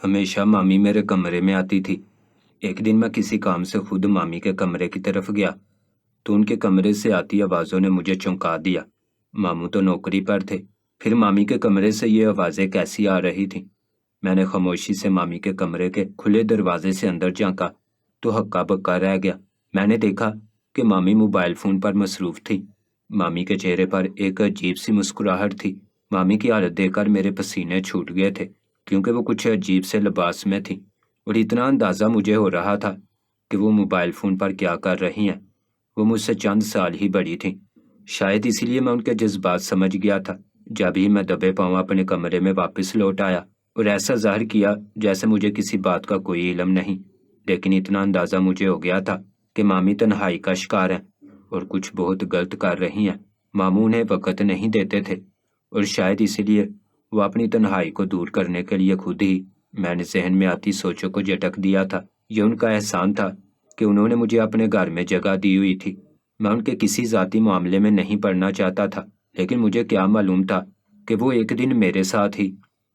ہمیشہ مامی میرے کمرے میں آتی تھی۔ ایک دن میں کسی کام سے خود مامی کے کمرے کی طرف گیا تو ان کے کمرے سے آتی آوازوں نے مجھے چونکا دیا۔ ماموں تو نوکری پر تھے، پھر مامی کے کمرے سے یہ آوازیں کیسی آ رہی تھیں؟ میں نے خاموشی سے مامی کے کمرے کے کھلے دروازے سے اندر جھانکا تو ہکا بکا رہ گیا۔ میں نے دیکھا کہ مامی موبائل فون پر مصروف تھی۔ مامی کے چہرے پر ایک عجیب سی مسکراہٹ تھی۔ مامی کی حالت دیکھ کر میرے پسینے چھوٹ گئے تھے، کیونکہ وہ کچھ عجیب سے لباس میں تھی، اور اتنا اندازہ مجھے ہو رہا تھا کہ وہ موبائل فون پر کیا کر رہی ہیں۔ وہ مجھ سے چند سال ہی بڑی تھیں، شاید اسی لیے میں ان کے جذبات سمجھ گیا تھا۔ جب ہی میں دبے پاؤں اپنے کمرے میں واپس لوٹ آیا اور ایسا ظاہر کیا جیسے مجھے کسی بات کا کوئی علم نہیں، لیکن اتنا اندازہ مجھے ہو گیا تھا کہ مامی تنہائی کا شکار ہیں اور کچھ بہت غلط کر رہی ہیں۔ ماموں انہیں وقت نہیں دیتے تھے، اور شاید اسی لیے وہ اپنی تنہائی کو دور کرنے کے لیے خود ہی میں نے ذہن میں آتی سوچوں کو جھٹک دیا تھا۔ یہ ان کا احسان تھا کہ انہوں نے مجھے اپنے گھر میں جگہ دی ہوئی تھی۔ میں ان کے کسی ذاتی معاملے میں نہیں پڑنا چاہتا تھا، لیکن مجھے کیا معلوم تھا کہ وہ ایک دن میرے ساتھ ہی۔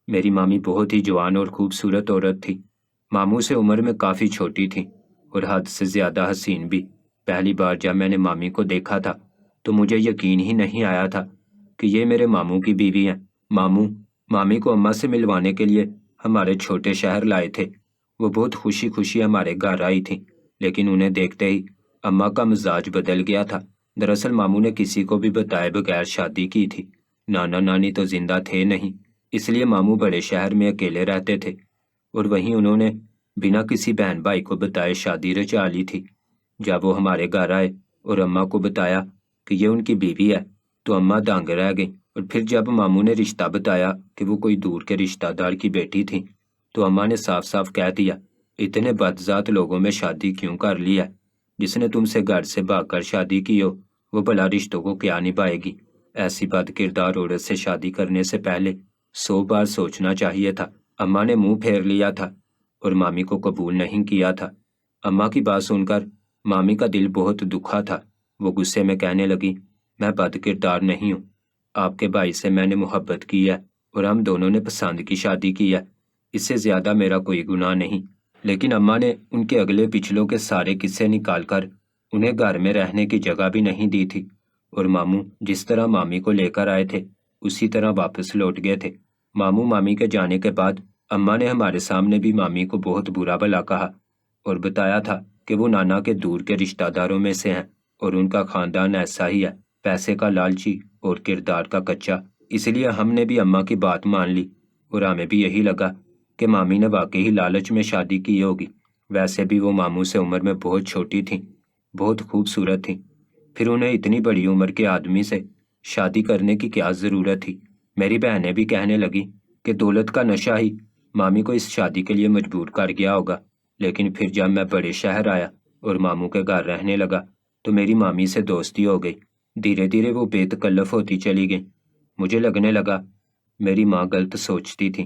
میری مامی بہت ہی جوان اور خوبصورت عورت تھی، ماموں سے عمر میں کافی چھوٹی تھی اور حد سے زیادہ حسین بھی۔ پہلی بار جب میں نے مامی کو دیکھا تھا تو مجھے یقین ہی نہیں آیا تھا کہ یہ میرے ماموں کی بیوی ہیں۔ ماموں مامی کو اماں سے ملوانے کے لیے ہمارے چھوٹے شہر لائے تھے۔ وہ بہت خوشی خوشی ہمارے گھر آئی تھیں، لیکن انہیں دیکھتے ہی اماں کا مزاج بدل گیا تھا۔ دراصل ماموں نے کسی کو بھی بتائے بغیر شادی کی تھی۔ نانا نانی تو زندہ تھے نہیں، اس لیے ماموں بڑے شہر میں اکیلے رہتے تھے، اور وہیں انہوں نے بنا کسی بہن بھائی کو بتائے شادی رچا لی تھی۔ جب وہ ہمارے گھر آئے اور اماں کو بتایا کہ یہ ان کی بیوی ہے تو اماں دنگ رہ گئی، اور پھر جب ماموں نے رشتہ بتایا کہ وہ کوئی دور کے رشتہ دار کی بیٹی تھی تو اماں نے صاف صاف کہہ دیا، اتنے بدذات لوگوں میں شادی کیوں کر لی ہے؟ جس نے تم سے گھر سے بھاگ کر شادی کی ہو وہ بھلا رشتوں کو کیا نبھائے گی؟ ایسی بد کردار عورت سے شادی کرنے سے پہلے 100 بار سوچنا چاہیے تھا۔ اماں نے منہ پھیر لیا تھا اور مامی کو قبول نہیں کیا تھا۔ اماں کی بات سن کر مامی کا دل بہت دکھا تھا۔ وہ غصے میں کہنے لگی، میں بد کردار نہیں ہوں، آپ کے بھائی سے میں نے محبت کی ہے اور ہم دونوں نے پسند کی شادی کی ہے، اس سے زیادہ میرا کوئی گناہ نہیں۔ لیکن اماں نے ان کے اگلے پچھلوں کے سارے قصے نکال کر انہیں گھر میں رہنے کی جگہ بھی نہیں دی تھی، اور ماموں جس طرح مامی کو لے کر آئے تھے اسی طرح واپس لوٹ گئے تھے۔ ماموں مامی کے جانے کے بعد اماں نے ہمارے سامنے بھی مامی کو بہت برا بھلا کہا اور بتایا تھا کہ وہ نانا کے دور کے رشتہ داروں میں سے ہیں اور ان کا خاندان ایسا ہی ہے، پیسے کا لالچی اور کردار کا کچا۔ اس لیے ہم نے بھی اماں کی بات مان لی، اور ہمیں بھی یہی لگا کہ مامی نے واقعی ہی لالچ میں شادی کی ہوگی۔ ویسے بھی وہ ماموں سے عمر میں بہت چھوٹی تھیں، بہت خوبصورت تھیں، پھر انہیں اتنی بڑی عمر کے آدمی سے شادی کرنے کی کیا ضرورت تھی؟ میری بہنیں بھی کہنے لگی کہ دولت کا نشہ ہی مامی کو اس شادی کے لیے مجبور کر گیا ہوگا۔ لیکن پھر جب میں بڑے شہر آیا اور ماموں کے گھر رہنے لگا تو میری مامی سے دوستی ہو گئی۔ دھیرے دھیرے وہ بے تکلف ہوتی چلی گئی۔ مجھے لگنے لگا میری ماں غلط سوچتی تھی۔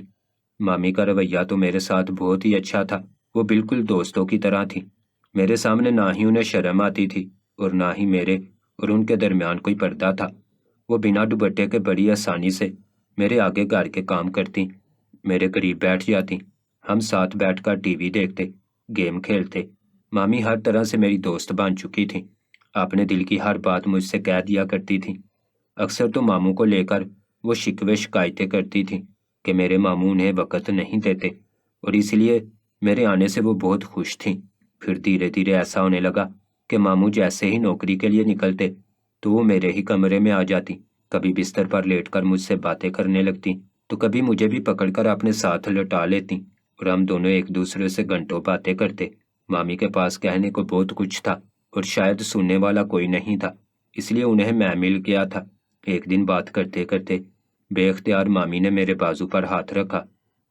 مامی کا رویہ تو میرے ساتھ بہت ہی اچھا تھا، وہ بالکل دوستوں کی طرح تھی۔ میرے سامنے نہ ہی انہیں شرم آتی تھی اور نہ ہی میرے اور ان کے درمیان کوئی پردہ تھا۔ وہ بنا دوپٹے کے بڑی آسانی سے میرے آگے گھر کے کام کرتی، میرے قریب بیٹھ جاتی، ہم ساتھ بیٹھ کر ٹی وی دیکھتے، گیم کھیلتے۔ مامی ہر طرح سے میری دوست بن چکی تھی، اپنے دل کی ہر بات مجھ سے کہہ دیا کرتی تھی۔ اکثر تو ماموں کو لے کر وہ شکوے شکایتیں کرتی تھی کہ میرے ماموں انہیں وقت نہیں دیتے، اور اس لیے میرے آنے سے وہ بہت خوش تھیں۔ پھر دھیرے دھیرے ایسا ہونے لگا کہ ماموں جیسے ہی نوکری کے لیے نکلتے تو وہ میرے ہی کمرے میں آ جاتی، کبھی بستر پر لیٹ کر مجھ سے باتیں کرنے لگتی تو کبھی مجھے بھی پکڑ کر اپنے ساتھ لٹا لیتی، اور ہم دونوں ایک دوسرے سے گھنٹوں باتیں کرتے۔ مامی کے پاس کہنے کو بہت کچھ تھا اور شاید سننے والا کوئی نہیں تھا، اس لیے انہیں میں مل گیا تھا۔ ایک دن بات کرتے کرتے بے اختیار مامی نے میرے بازو پر ہاتھ رکھا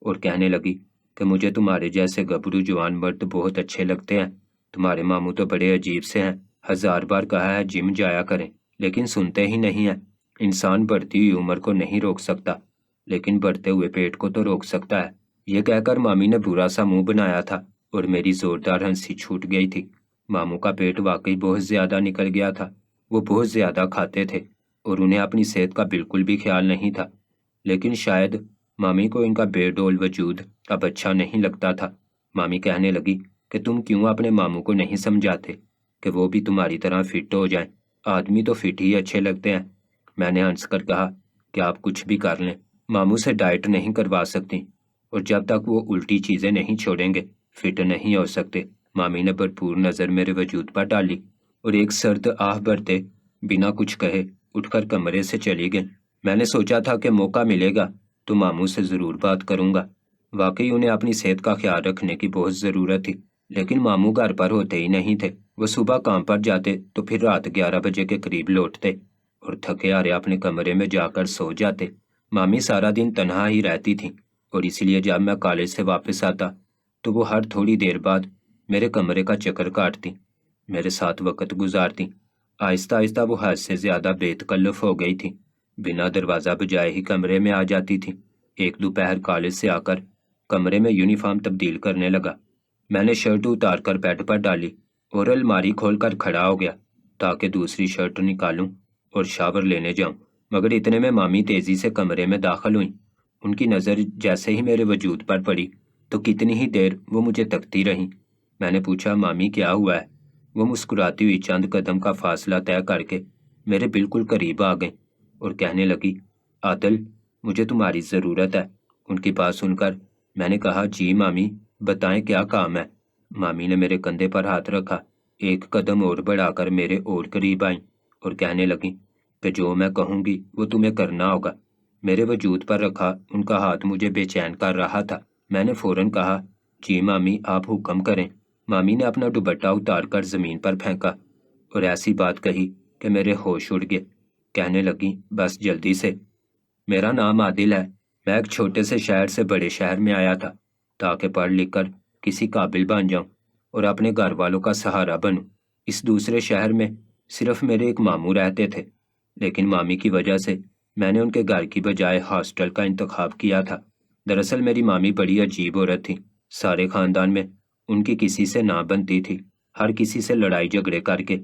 اور کہنے لگی کہ مجھے تمہارے جیسے گبرو جوان مرد بہت اچھے لگتے ہیں، تمہارے ماموں تو بڑے عجیب سے ہیں، 1000 بار کہا ہے جم جایا کریں لیکن سنتے ہی نہیں ہیں۔ انسان بڑھتی ہوئی عمر کو نہیں روک سکتا لیکن بڑھتے ہوئے پیٹ کو تو روک سکتا ہے۔ یہ کہہ کر مامی نے برا سا منہ بنایا تھا اور میری زوردار ہنسی چھوٹ گئی تھی۔ ماموں کا پیٹ واقعی بہت زیادہ نکل گیا تھا، وہ بہت زیادہ کھاتے تھے اور انہیں اپنی صحت کا بالکل بھی خیال نہیں تھا، لیکن شاید مامی کو ان کا بے ڈول وجود اب اچھا نہیں لگتا تھا۔ مامی کہنے لگی کہ تم کیوں اپنے ماموں کو نہیں سمجھاتے کہ وہ بھی تمہاری طرح فٹ ہو جائیں، آدمی تو فٹ ہی اچھے لگتے ہیں۔ میں نے ہنس کر کہا کہ آپ کچھ بھی کر لیں، ماموں سے ڈائٹ نہیں کروا سکتی، اور جب تک وہ الٹی چیزیں نہیں چھوڑیں گے فٹ نہیں ہو سکتے۔ مامی نے بھرپور نظر میرے وجود پر ڈالی اور ایک سرد آہ بھرتے بنا کچھ کہے اٹھ کر کمرے سے چلی گئیں۔ میں نے سوچا تھا کہ موقع ملے گا تو ماموں سے ضرور بات کروں گا، واقعی انہیں اپنی صحت کا خیال رکھنے کی بہت ضرورت تھی، لیکن ماموں گھر پر ہوتے ہی نہیں تھے۔ وہ صبح کام پر جاتے تو پھر رات 11 بجے کے قریب لوٹتے اور تھکے ہارے اپنے کمرے میں جا کر سو جاتے۔ مامی سارا دن تنہا ہی رہتی تھیں، اور اس لیے جب میں کالج سے واپس آتا تو وہ ہر تھوڑی دیر بعد میرے کمرے کا چکر کاٹتی، میرے ساتھ وقت گزارتی۔ آہستہ آہستہ وہ حد سے زیادہ بے تکلف ہو گئی تھی، بنا دروازہ بجائے ہی کمرے میں آ جاتی تھی۔ ایک دوپہر کالج سے آ کر کمرے میں یونیفارم تبدیل کرنے لگا۔ میں نے شرٹ اتار کر بیڈ پر ڈالی اور الماری کھول کر کھڑا ہو گیا تاکہ دوسری شرٹ نکالوں اور شاور لینے جاؤں، مگر اتنے میں مامی تیزی سے کمرے میں داخل ہوئیں۔ ان کی نظر جیسے ہی میرے وجود پر پڑی تو کتنی ہی دیر وہ مجھے تکتی رہیں۔ میں نے پوچھا مامی کیا ہوا ہے؟ وہ مسکراتی ہوئی چند قدم کا فاصلہ طے کر کے میرے بالکل قریب آ گئیں اور کہنے لگی عادل مجھے تمہاری ضرورت ہے۔ ان کی بات سن کر میں نے کہا جی مامی بتائیں کیا کام ہے۔ مامی نے میرے کندھے پر ہاتھ رکھا، ایک قدم اور بڑھا کر میرے اور قریب آئیں اور کہنے لگیں کہ جو میں کہوں گی وہ تمہیں کرنا ہوگا۔ میرے وجود پر رکھا ان کا ہاتھ مجھے بے چین کر رہا تھا۔ میں نے فوراً کہا جی مامی آپ حکم کریں۔ مامی نے اپنا دوپٹہ اتار کر زمین پر پھینکا اور ایسی بات کہی کہ میرے ہوش اڑ گئے۔ کہنے لگیں بس جلدی سے، میرا نام عادل ہے، میں ایک چھوٹے سے شہر سے بڑے شہر میں آیا تھا تاکہ پڑھ لکھ کر کسی قابل بن جاؤں اور اپنے گھر والوں کا سہارا بنوں۔ اس دوسرے شہر میں صرف میرے ایک ماموں رہتے تھے، لیکن مامی کی وجہ سے میں نے ان کے گھر کی بجائے ہاسٹل کا انتخاب کیا تھا۔ دراصل میری مامی بڑی عجیب عورت تھی، سارے خاندان میں ان کی کسی سے نہ بنتی تھی، ہر کسی سے لڑائی جھگڑے کر کے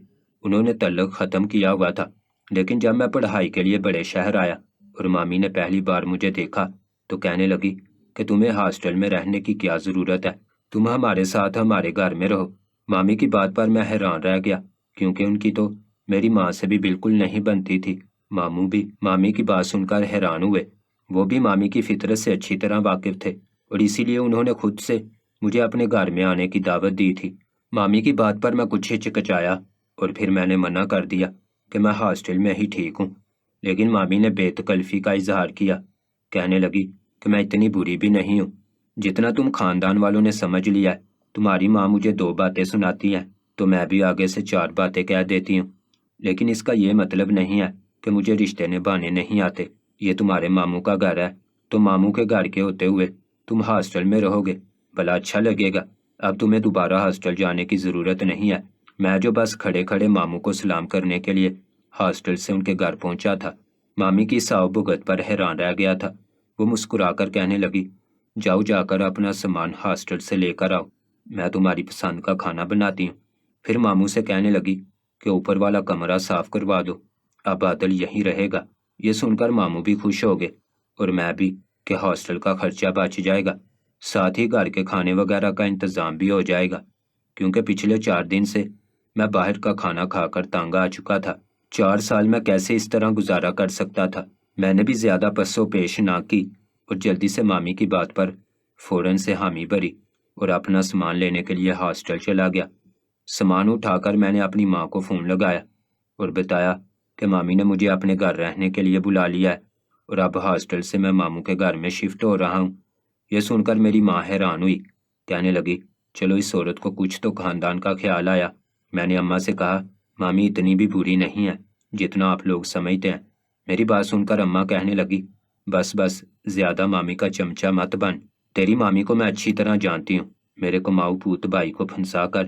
انہوں نے تعلق ختم کیا ہوا تھا۔ لیکن جب میں پڑھائی کے لیے بڑے شہر آیا اور مامی نے پہلی بار مجھے دیکھا تو کہنے لگی کہ تمہیں ہاسٹل میں رہنے کی کیا ضرورت ہے، تم ہمارے ساتھ ہمارے گھر میں رہو۔ مامی کی بات پر میں حیران رہ گیا کیونکہ ان کی تو میری ماں سے بھی بالکل نہیں بنتی تھی۔ ماموں بھی مامی کی بات سن کر حیران ہوئے، وہ بھی مامی کی فطرت سے اچھی طرح واقف تھے اور اسی لیے انہوں نے خود سے مجھے اپنے گھر میں آنے کی دعوت دی تھی۔ مامی کی بات پر میں کچھ ہچکچایا اور پھر میں نے منع کر دیا کہ میں ہاسٹل میں ہی ٹھیک ہوں، لیکن مامی نے بے تکلفی کا اظہار کیا، کہنے لگی کہ میں اتنی بری بھی نہیں ہوں، جتنا تم خاندان والوں نے سمجھ لیا ہے۔ تمہاری ماں مجھے 2 باتیں سناتی ہیں تو میں بھی آگے سے 4 باتیں کہہ دیتی ہوں، لیکن اس کا یہ مطلب نہیں ہے کہ مجھے رشتے نبھانے نہیں آتے۔ یہ تمہارے ماموں کا گھر ہے تو ماموں کے گھر کے ہوتے ہوئے تم ہاسٹل میں رہو گے، بھلا اچھا لگے گا؟ اب تمہیں دوبارہ ہاسٹل جانے کی ضرورت نہیں ہے۔ میں جو بس کھڑے کھڑے ماموں کو سلام کرنے کے لیے ہاسٹل سے ان کے گھر پہنچا تھا۔ مامی کی ساؤ بھگت پر حیران رہ گیا تھا۔ وہ مسکرا کر کہنے لگی جاؤ جا کر اپنا سامان ہاسٹل سے لے کر آؤ، میں تمہاری پسند کا کھانا بناتی ہوں۔ پھر ماموں سے کہنے لگی کہ اوپر والا کمرہ صاف کروا دو، اب عادل یہیں رہے گا۔ یہ سن کر ماموں بھی خوش ہو گئے اور میں بھی کہ ہاسٹل کا خرچہ بچ جائے گا، ساتھ ہی گھر کے کھانے وغیرہ کا انتظام بھی ہو جائے گا، کیونکہ پچھلے 4 دن سے میں باہر کا کھانا کھا کر تنگ آ چکا تھا۔ 4 سال میں کیسے اس طرح گزارا کر سکتا تھا؟ میں نے بھی زیادہ پس و پیش نہ کی اور جلدی سے مامی کی بات پر فوراً سے حامی بھری اور اپنا سامان لینے کے لیے ہاسٹل چلا گیا۔ سامان اٹھا کر میں نے اپنی ماں کو فون لگایا اور بتایا کہ مامی نے مجھے اپنے گھر رہنے کے لیے بلا لیا ہے اور اب ہاسٹل سے میں ماموں کے گھر میں شفٹ ہو رہا ہوں۔ یہ سن کر میری ماں حیران ہوئی، کہنے لگی چلو اس عورت کو کچھ تو خاندان کا خیال آیا۔ میں نے اماں سے کہا مامی اتنی بھی بری نہیں ہے جتنا آپ لوگ سمجھتے ہیں۔ میری بات سن کر اماں کہنے لگی بس بس زیادہ مامی کا چمچہ مت بن، تیری مامی کو میں اچھی طرح جانتی ہوں، میرے کماؤ پوت بھائی کو پھنسا کر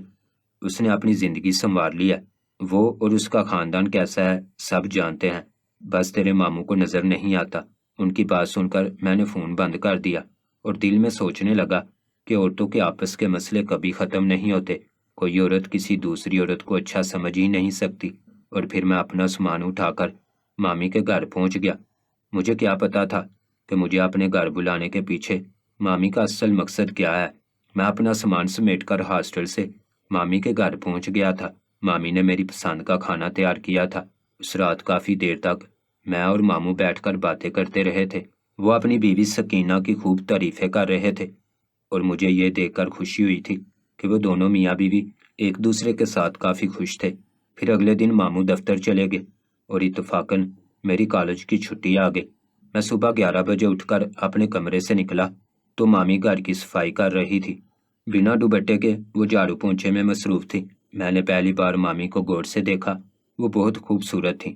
اس نے اپنی زندگی سنوار لی ہے، وہ اور اس کا خاندان کیسا ہے سب جانتے ہیں، بس تیرے ماموں کو نظر نہیں آتا۔ ان کی بات سن کر میں نے فون بند کر دیا اور دل میں سوچنے لگا کہ عورتوں کے آپس کے مسئلے کبھی ختم نہیں ہوتے، کوئی عورت کسی دوسری عورت کو اچھا سمجھ ہی نہیں سکتی۔ اور پھر میں اپنا سامان اٹھا کر مامی کے گھر پہنچ گیا۔ مجھے کیا پتا تھا کہ مجھے اپنے گھر بلانے کے پیچھے مامی کا اصل مقصد کیا ہے۔ میں اپنا سامان سمیٹ کر ہاسٹل سے مامی کے گھر پہنچ گیا تھا۔ مامی نے میری پسند کا کھانا تیار کیا تھا۔ اس رات کافی دیر تک میں اور ماموں بیٹھ کر باتیں کرتے رہے تھے۔ وہ اپنی بیوی سکینہ کی خوب تعریفیں کر رہے تھے اور مجھے یہ دیکھ کر خوشی ہوئی تھی کہ وہ دونوں میاں بیوی ایک دوسرے کے ساتھ کافی خوش تھے۔ پھر اگلے دن ماموں دفتر چلے گئے اور اتفاقاً میری کالج کی چھٹی آ گئی۔ میں صبح 11 بجے اٹھ کر اپنے کمرے سے نکلا تو مامی گھر کی صفائی کر رہی تھی۔ بنا دوپٹے کے وہ جھاڑو پونچھے میں مصروف تھی۔ میں نے پہلی بار مامی کو غور سے دیکھا۔ وہ بہت خوبصورت تھیں،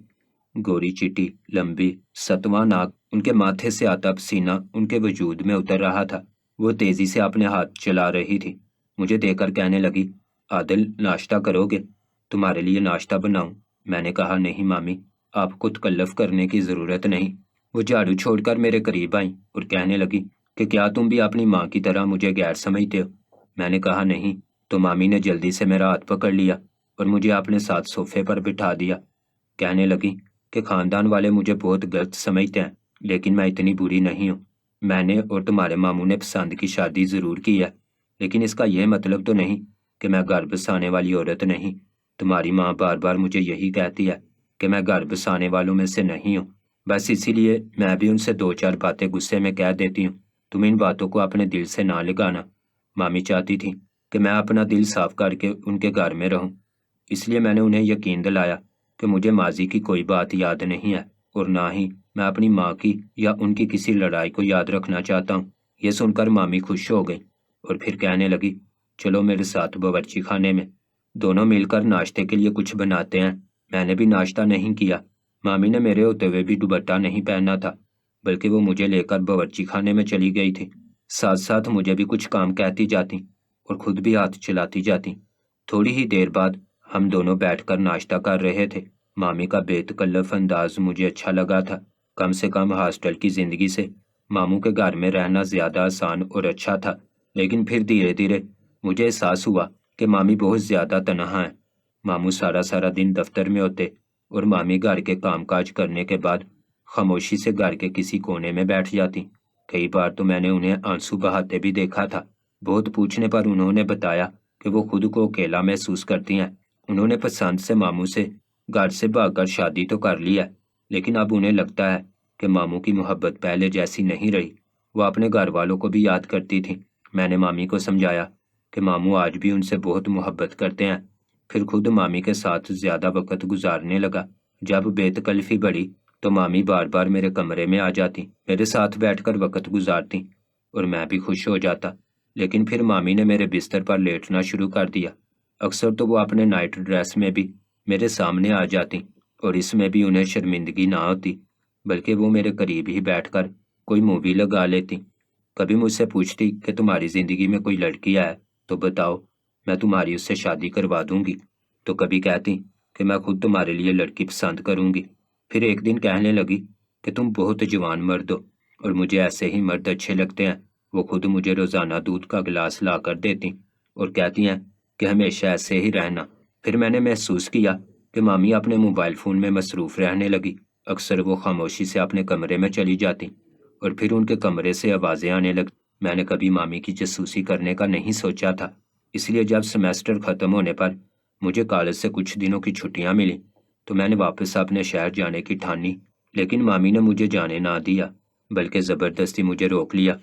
گوری چٹی، لمبی، ستواں ناک، ان کے ماتھے سے آتا پسینہ ان کے وجود میں اتر رہا تھا۔ وہ تیزی سے اپنے ہاتھ چلا رہی تھی۔ مجھے دیکھ کر کہنے لگی، عادل ناشتہ کرو گے؟ تمہارے لیے ناشتہ بناؤں؟ میں نے کہا، نہیں مامی، آپ کو تکلف کرنے کی ضرورت نہیں۔ وہ جھاڑو چھوڑ کر میرے قریب آئیں اور کہنے لگی کہ کیا تم بھی اپنی ماں کی طرح مجھے غیر سمجھتے ہو؟ میں نے کہا نہیں، تو مامی نے جلدی سے میرا ہاتھ پکڑ لیا اور مجھے اپنے ساتھ صوفے پر بٹھا دیا۔ کہنے لگی کہ خاندان والے مجھے بہت غلط سمجھتے ہیں، لیکن میں اتنی بری نہیں ہوں۔ میں نے اور تمہارے ماموں نے پسند کی شادی ضرور کی ہے، لیکن اس کا یہ مطلب تو نہیں کہ میں گھر بسانے والی عورت نہیں۔ تمہاری ماں بار بار مجھے یہی کہتی ہے کہ میں گھر بسانے والوں میں سے نہیں ہوں۔ بس اسی لیے میں بھی ان سے 2-4 باتیں غصے میں کہہ دیتی ہوں۔ تم ان باتوں کو اپنے دل سے نہ لگانا۔ مامی چاہتی تھی کہ میں اپنا دل صاف کر کے ان کے گھر میں رہوں، اس لیے میں نے انہیں یقین دلایا کہ مجھے ماضی کی کوئی بات یاد نہیں ہے اور نہ ہی میں اپنی ماں کی یا ان کی کسی لڑائی کو یاد رکھنا چاہتا ہوں۔ یہ سن کر مامی خوش ہو گئی اور پھر کہنے لگی، چلو میرے ساتھ باورچی خانے میں، دونوں مل کر ناشتے کے لیے کچھ بناتے ہیں۔ میں نے بھی ناشتہ نہیں کیا۔ مامی نے میرے ہوتے ہوئے بھی دوپٹہ نہیں پہنا تھا، بلکہ وہ مجھے لے کر باورچی خانے میں چلی گئی تھی۔ ساتھ ساتھ مجھے بھی کچھ کام کہتی جاتی اور خود بھی ہاتھ چلاتی جاتی۔ تھوڑی ہی دیر بعد ہم دونوں بیٹھ کر ناشتہ کر رہے تھے۔ مامی کا بے تکلف انداز مجھے اچھا لگا تھا۔ کم سے کم ہاسٹل کی زندگی سے ماموں کے گھر میں رہنا زیادہ آسان اور اچھا تھا، لیکن پھر دھیرے دھیرے مجھے احساس ہوا کہ مامی بہت زیادہ تنہا ہیں۔ ماموں سارا سارا دن دفتر میں ہوتے اور مامی گھر کے کام کاج کرنے کے بعد خاموشی سے گھر کے کسی کونے میں بیٹھ جاتی۔ کئی بار تو میں نے انہیں آنسو بہاتے بھی دیکھا تھا۔ بہت پوچھنے پر انہوں نے بتایا کہ وہ خود کو اکیلا محسوس کرتی ہیں۔ انہوں نے پسند سے ماموں سے گھر سے بھاگ کر شادی تو کر لی ہے، لیکن اب انہیں لگتا ہے کہ ماموں کی محبت پہلے جیسی نہیں رہی۔ وہ اپنے گھر والوں کو بھی یاد کرتی تھی۔ میں نے مامی کو سمجھایا کہ ماموں آج بھی ان سے بہت محبت کرتے ہیں۔ پھر خود مامی کے ساتھ زیادہ وقت گزارنے لگا۔ جب بے تکلفی بڑھی تو مامی بار بار میرے کمرے میں آ جاتی، میرے ساتھ بیٹھ کر وقت گزارتی اور میں بھی خوش ہو جاتا۔ لیکن پھر مامی نے میرے بستر پر لیٹنا شروع کر دیا۔ اکثر تو وہ اپنے نائٹ ڈریس میں بھی میرے سامنے آ جاتی اور اس میں بھی انہیں شرمندگی نہ ہوتی، بلکہ وہ میرے قریب ہی بیٹھ کر کوئی مووی لگا لیتی۔ کبھی مجھ سے پوچھتی کہ تمہاری زندگی میں کوئی لڑکی ہے تو بتاؤ، میں تمہاری اس سے شادی کروا دوں گی۔ تو کبھی کہتی کہ میں خود تمہارے لیے لڑکی پسند کروں گی۔ پھر ایک دن کہنے لگی کہ تم بہت جوان مرد ہو اور مجھے ایسے ہی مرد اچھے لگتے ہیں۔ وہ خود مجھے روزانہ دودھ کا گلاس لا کر دیتی اور کہتی ہیں کہ ہمیشہ ایسے ہی رہنا۔ پھر میں نے محسوس کیا کہ مامی اپنے موبائل فون میں مصروف رہنے لگی۔ اکثر وہ خاموشی سے اپنے کمرے میں چلی جاتی اور پھر ان کے کمرے سے آوازیں آنے لگتی۔ میں نے کبھی مامی کی جاسوسی کرنے کا نہیں سوچا تھا، اس لیے جب سیمیسٹر ختم ہونے پر مجھے کالج سے کچھ دنوں کی چھٹیاں ملی تو میں نے واپس اپنے شہر جانے کی ٹھانی، لیکن مامی نے مجھے جانے نہ دیا، بلکہ زبردستی مجھے روک لیا۔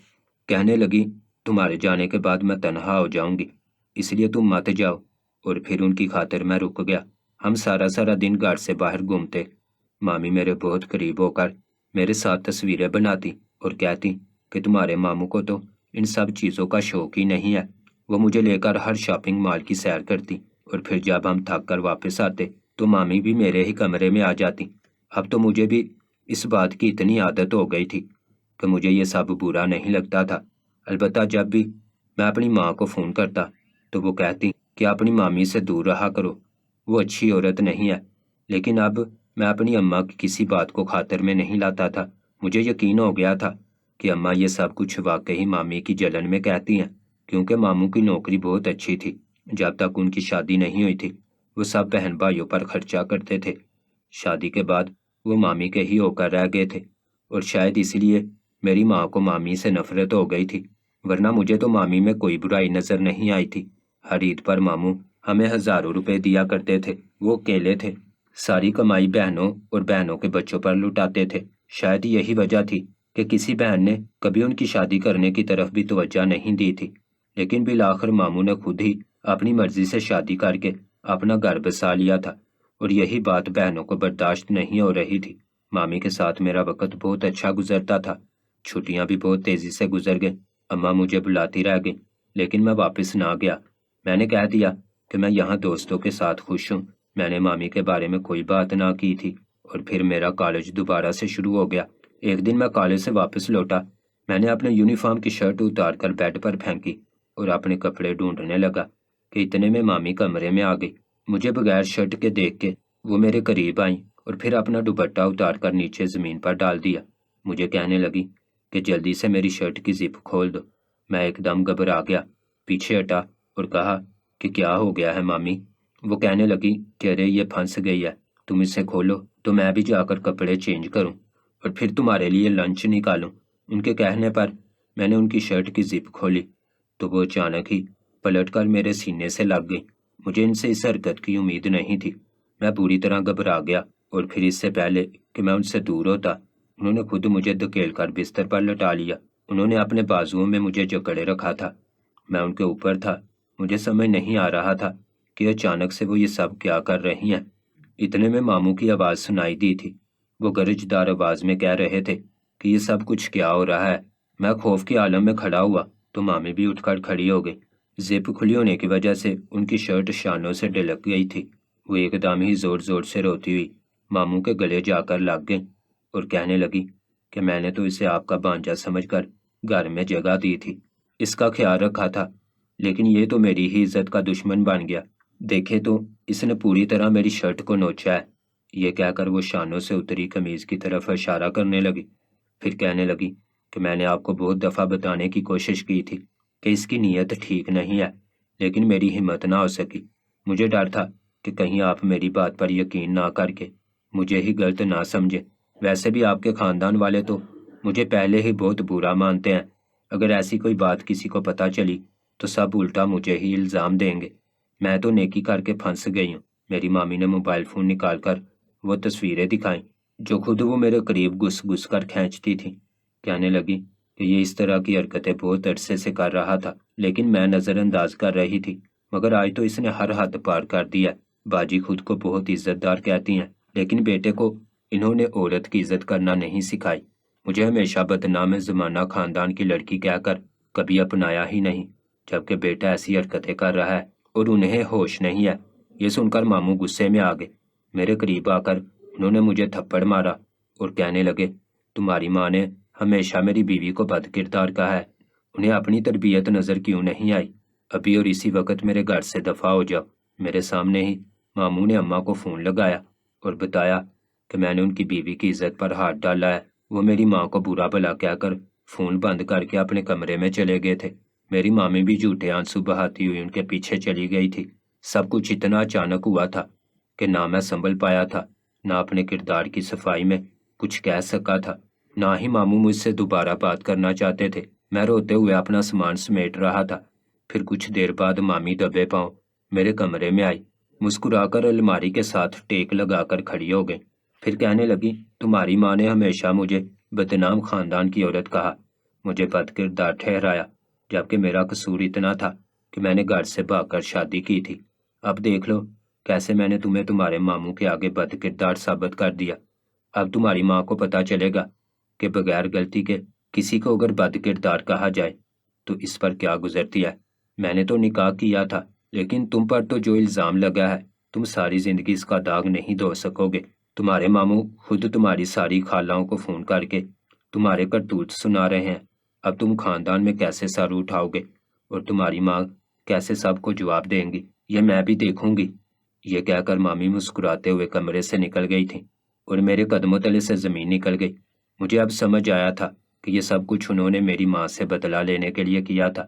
کہنے لگی، تمہارے جانے کے بعد میں تنہا ہو جاؤں گی، اس لیے تم مت جاؤ۔ اور پھر ان کی خاطر میں رک گیا۔ ہم سارا سارا دن گھر سے باہر گھومتے۔ مامی میرے بہت قریب ہو کر میرے ساتھ تصویریں بناتی اور کہتی کہ تمہارے ماموں کو تو ان سب چیزوں کا شوق ہی نہیں ہے۔ وہ مجھے لے کر ہر شاپنگ مال کی سیر کرتی اور پھر جب ہم تھک کر واپس آتے تو مامی بھی میرے ہی کمرے میں آ جاتی۔ اب تو مجھے بھی اس بات کی اتنی عادت ہو گئی تھی کہ مجھے یہ سب برا نہیں لگتا تھا۔ البتہ جب بھی میں اپنی ماں کو فون کرتا تو وہ کہتی کہ اپنی مامی سے دور رہا کرو، وہ اچھی عورت نہیں ہے۔ لیکن اب میں اپنی اماں کی کسی بات کو خاطر میں نہیں لاتا تھا۔ مجھے یقین ہو گیا تھا کہ اماں یہ سب کچھ واقعی مامی کی جلن میں کہتی ہیں، کیونکہ ماموں کی نوکری بہت اچھی تھی۔ جب تک ان کی شادی نہیں ہوئی تھی وہ سب بہن بھائیوں پر خرچہ کرتے تھے۔ شادی کے بعد وہ مامی کے ہی ہو کر رہ گئے تھے اور شاید اس لیے میری ماں کو مامی سے نفرت ہو گئی تھی، ورنہ مجھے تو مامی میں کوئی برائی نظر نہیں آئی تھی۔ ہر عید پر ماموں ہمیں ہزاروں روپے دیا کرتے تھے، وہ اکیلے تھے، ساری کمائی بہنوں اور بہنوں کے بچوں پر لٹاتے تھے۔ شاید یہی وجہ تھی کہ کسی بہن نے کبھی ان کی شادی کرنے کی طرف بھی توجہ نہیں دی تھی، لیکن بالآخر ماموں نے خود ہی اپنی مرضی سے شادی کر کے اپنا گھر بسا لیا تھا، اور یہی بات بہنوں کو برداشت نہیں ہو رہی تھی۔ مامی کے ساتھ میرا وقت بہت اچھا گزرتا تھا، چھٹیاں بھی بہت تیزی سے گزر گئیں۔ اماں مجھے بلاتی رہ گئیں، لیکن میں واپس نہ گیا۔ میں نے کہہ دیا کہ میں یہاں دوستوں کے ساتھ خوش ہوں۔ میں نے مامی کے بارے میں کوئی بات نہ کی تھی، اور پھر میرا کالج دوبارہ سے شروع ہو گیا۔ ایک دن میں کالج سے واپس لوٹا، میں نے اپنے یونیفارم کی شرٹ اتار کر بیڈ پر پھینکی اور اپنے کپڑے ڈھونڈنے لگا کہ اتنے میں مامی کمرے میں آ گئی۔ مجھے بغیر شرٹ کے دیکھ کے وہ میرے قریب آئیں اور پھر اپنا دوپٹہ اتار کر نیچے زمین پر ڈال دیا۔ مجھے کہنے لگی کہ جلدی سے میری شرٹ کی زپ کھول دو۔ میں ایک دم گھبرا گیا، پیچھے ہٹا اور کہا کہ کیا ہو گیا ہے مامی؟ وہ کہنے لگی کہ ارے یہ پھنس گئی ہے، تم اسے کھولو تو میں بھی جا کر کپڑے چینج کروں اور پھر تمہارے لیے لنچ نکالوں۔ ان کے کہنے پر میں نے ان کی شرٹ کی زپ کھولی تو وہ اچانک ہی پلٹ کر میرے سینے سے لگ گئی۔ مجھے ان سے اس حرکت کی امید نہیں تھی۔ میں پوری طرح گھبرا گیا، اور پھر اس سے پہلے کہ میں ان سے دور ہوتا، انہوں نے خود مجھے دھکیل کر بستر پر لٹا لیا۔ انہوں نے اپنے بازوؤں میں مجھے جکڑے رکھا تھا، میں ان کے اوپر تھا۔ مجھے سمجھ نہیں آ رہا تھا کہ اچانک سے وہ یہ سب کیا کر رہی ہیں۔ اتنے میں ماموں کی آواز سنائی دی تھی۔ وہ گرجدار آواز میں کہہ رہے تھے کہ یہ سب کچھ کیا ہو رہا ہے۔ میں خوف کے عالم میں کھڑا ہوا تو مامی بھی اٹھ کر کھڑی ہو گئی۔ زپ کھلی ہونے کی وجہ سے ان کی شرٹ شانوں سے ڈلک گئی تھی۔ وہ ایک دم ہی زور زور سے روتی ہوئی ماموں کے گلے جا کر لگ گئی اور کہنے لگی کہ میں نے تو اسے آپ کا بھانجا سمجھ کر گھر میں جگہ دی تھی، اس کا خیال رکھا تھا، لیکن یہ تو میری ہی عزت کا دشمن بن گیا۔ دیکھے تو اس نے پوری طرح میری شرٹ کو نوچا ہے۔ یہ کہہ کر وہ شانوں سے اتری قمیض کی طرف اشارہ کرنے لگی، پھر کہنے لگی کہ میں نے آپ کو بہت دفعہ بتانے کی کوشش کی تھی کہ اس کی نیت ٹھیک نہیں ہے، لیکن میری ہمت نہ ہو سکی۔ مجھے ڈر تھا کہ کہیں آپ میری بات پر یقین نہ کر کے مجھے ہی غلط نہ سمجھے۔ ویسے بھی آپ کے خاندان والے تو مجھے پہلے ہی بہت برا مانتے ہیں، اگر ایسی کوئی بات کسی کو پتہ چلی تو سب الٹا مجھے ہی الزام دیں گے۔ میں تو نیکی کر کے پھنس گئی ہوں۔ میری مامی نے موبائل فون نکال کر وہ تصویریں دکھائیں جو خود وہ میرے قریب گھس گھس کر کھینچتی تھیں۔ کہنے لگی کہ یہ اس طرح کی حرکتیں بہت عرصے سے کر رہا تھا، لیکن میں نظر انداز کر رہی تھی، مگر آج تو اس نے ہر حد پار کر دیا۔ باجی خود کو بہت عزت دار کہتی ہیں، لیکن بیٹے کو انہوں نے عورت کی عزت کرنا نہیں سکھائی۔ مجھے ہمیشہ بدنام زمانہ خاندان کی لڑکی کہہ کر کبھی اپنایا ہی نہیں، جبکہ بیٹا ایسی حرکتیں کر رہا ہے اور انہیں ہوش نہیں ہے۔ یہ سن کر ماموں غصے میں آ گئے۔ میرے قریب آ کر انہوں نے مجھے تھپڑ مارا اور کہنے لگے تمہاری ماں نے ہمیشہ میری بیوی کو بد کردار کہا ہے، انہیں اپنی تربیت نظر کیوں نہیں آئی؟ ابھی اور اسی وقت میرے گھر سے دفع ہو جاؤ۔ میرے سامنے ہی ماموں نے اماں کو فون لگایا اور بتایا کہ میں نے ان کی بیوی کی عزت پر ہاتھ ڈالا ہے۔ وہ میری ماں کو برا بھلا کہہ کر فون بند کر کے اپنے کمرے میں چلے گئے تھے۔ میری مامی بھی جھوٹے آنسو بہاتی ہوئی ان کے پیچھے چلی گئی تھی۔ سب کچھ اتنا اچانک ہوا تھا کہ نہ میں سنبھل پایا تھا، نہ اپنے کردار کی صفائی میں کچھ کہہ سکا تھا، نہ ہی ماموں مجھ سے دوبارہ بات کرنا چاہتے تھے۔ میں روتے ہوئے اپنا سامان سمیٹ رہا تھا۔ پھر کچھ دیر بعد مامی دبے پاؤں میرے کمرے میں آئی، مسکرا کر الماری کے ساتھ ٹیک لگا کر کھڑی ہو گئی۔ پھر کہنے لگی تمہاری ماں نے ہمیشہ مجھے بدنام خاندان کی عورت کہا، مجھے بد کردار ٹھہرایا، جبکہ میرا قصور اتنا تھا کہ میں نے گھر سے بھاگ کر شادی کی تھی۔ اب دیکھ لو کیسے میں نے تمہیں تمہارے ماموں کے آگے بد کردار ثابت کر دیا۔ اب تمہاری ماں کو پتہ چلے گا کہ بغیر غلطی کے کسی کو اگر بد کردار کہا جائے تو اس پر کیا گزرتی ہے۔ میں نے تو نکاح کیا تھا، لیکن تم پر تو جو الزام لگا ہے تم ساری زندگی اس کا داغ نہیں دھو سکو گے۔ تمہارے ماموں خود تمہاری ساری خالاؤں کو فون کر کے تمہارے کرتوت سنا رہے ہیں۔ اب تم خاندان میں کیسے سر اٹھاؤ گے اور تمہاری ماں کیسے سب کو جواب دیں گی، یہ میں بھی دیکھوں گی۔ یہ کہہ کر مامی مسکراتے ہوئے کمرے سے نکل گئی تھی اور میرے قدموں تلے سے زمین نکل گئی۔ مجھے اب سمجھ آیا تھا کہ یہ سب کچھ انہوں نے میری ماں سے بدلہ لینے کے لیے کیا تھا۔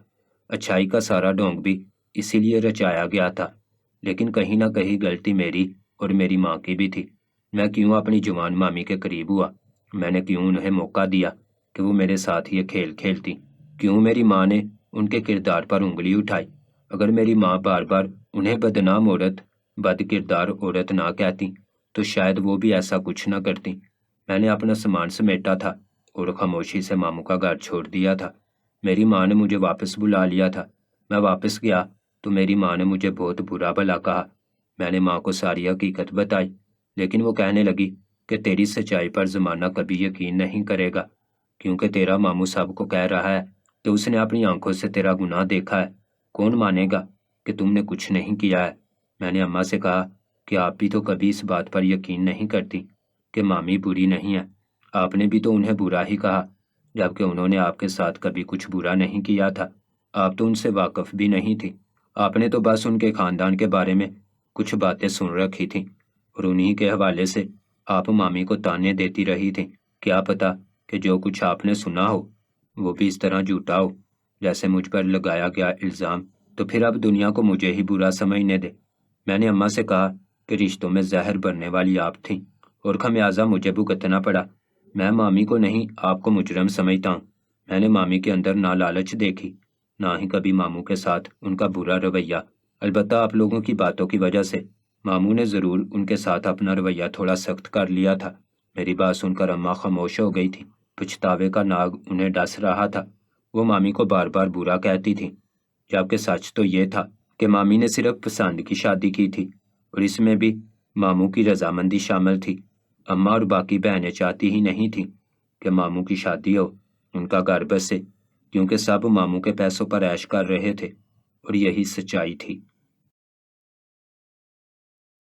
اچھائی کا سارا ڈھونگ بھی اسی لیے رچایا گیا تھا، لیکن کہیں نہ کہیں غلطی میری اور میری ماں کی بھی تھی۔ میں کیوں اپنی جوان مامی کے قریب ہوا؟ میں نے کیوں انہیں موقع دیا کہ وہ میرے ساتھ یہ کھیل کھیلتی؟ کیوں میری ماں نے ان کے کردار پر انگلی اٹھائی؟ اگر میری ماں بار بار انہیں بدنام عورت، بد کردار عورت نہ کہتی تو شاید وہ بھی ایسا کچھ نہ کرتی۔ میں نے اپنا سامان سمیٹا تھا اور خاموشی سے ماموں کا گھر چھوڑ دیا تھا۔ میری ماں نے مجھے واپس بلا لیا تھا۔ میں واپس گیا تو میری ماں نے مجھے بہت برا بھلا کہا۔ میں نے ماں کو ساری حقیقت بتائی، لیکن وہ کہنے لگی کہ تیری سچائی پر زمانہ کبھی یقین نہیں کرے گا، کیونکہ تیرا ماموں سب کو کہہ رہا ہے کہ اس نے اپنی آنکھوں سے تیرا گناہ دیکھا ہے۔ کون مانے گا کہ تم نے کچھ نہیں کیا ہے؟ میں نے اماں سے کہا کہ آپ بھی تو کبھی اس بات پر یقین نہیں کرتی کہ مامی بری نہیں ہے۔ آپ نے بھی تو انہیں برا ہی کہا، جبکہ انہوں نے آپ کے ساتھ کبھی کچھ برا نہیں کیا تھا۔ آپ تو ان سے واقف بھی نہیں تھی۔ آپ نے تو بس ان کے خاندان کے بارے میں کچھ باتیں سن رکھی تھیں، اور انہی کے حوالے سے آپ مامی کو تانے دیتی رہی تھیں۔ کیا پتا کہ جو کچھ آپ نے سنا ہو وہ بھی اس طرح جھوٹا ہو جیسے مجھ پر لگایا گیا الزام، تو پھر اب دنیا کو مجھے ہی برا سمجھنے دے۔ میں نے اماں سے کہا کہ رشتوں میں زہر بھرنے والی آپ تھیں اور خمیازہ مجھے بھگتنا پڑا۔ میں مامی کو نہیں، آپ کو مجرم سمجھتا ہوں۔ میں نے مامی کے اندر نہ لالچ دیکھی، نہ ہی کبھی ماموں کے ساتھ ان کا برا رویہ۔ البتہ آپ لوگوں کی باتوں کی وجہ سے ماموں نے ضرور ان کے ساتھ اپنا رویہ تھوڑا سخت کر لیا تھا۔ میری بات سن کر اماں خاموش ہو گئی تھی۔ پچھتاوے کا ناگ انہیں ڈس رہا تھا۔ وہ مامی کو بار بار برا کہتی تھی، جبکہ سچ تو یہ تھا کہ مامی نے صرف پسند کی شادی کی تھی، اور اس میں بھی ماموں کی رضامندی شامل تھی۔ اماں اور باقی بہنیں چاہتی ہی نہیں تھیں کہ ماموں کی شادی ہو، ان کا گھر بسے، کیونکہ سب ماموں کے پیسوں پر عیش کر رہے تھے، اور یہی سچائی تھی۔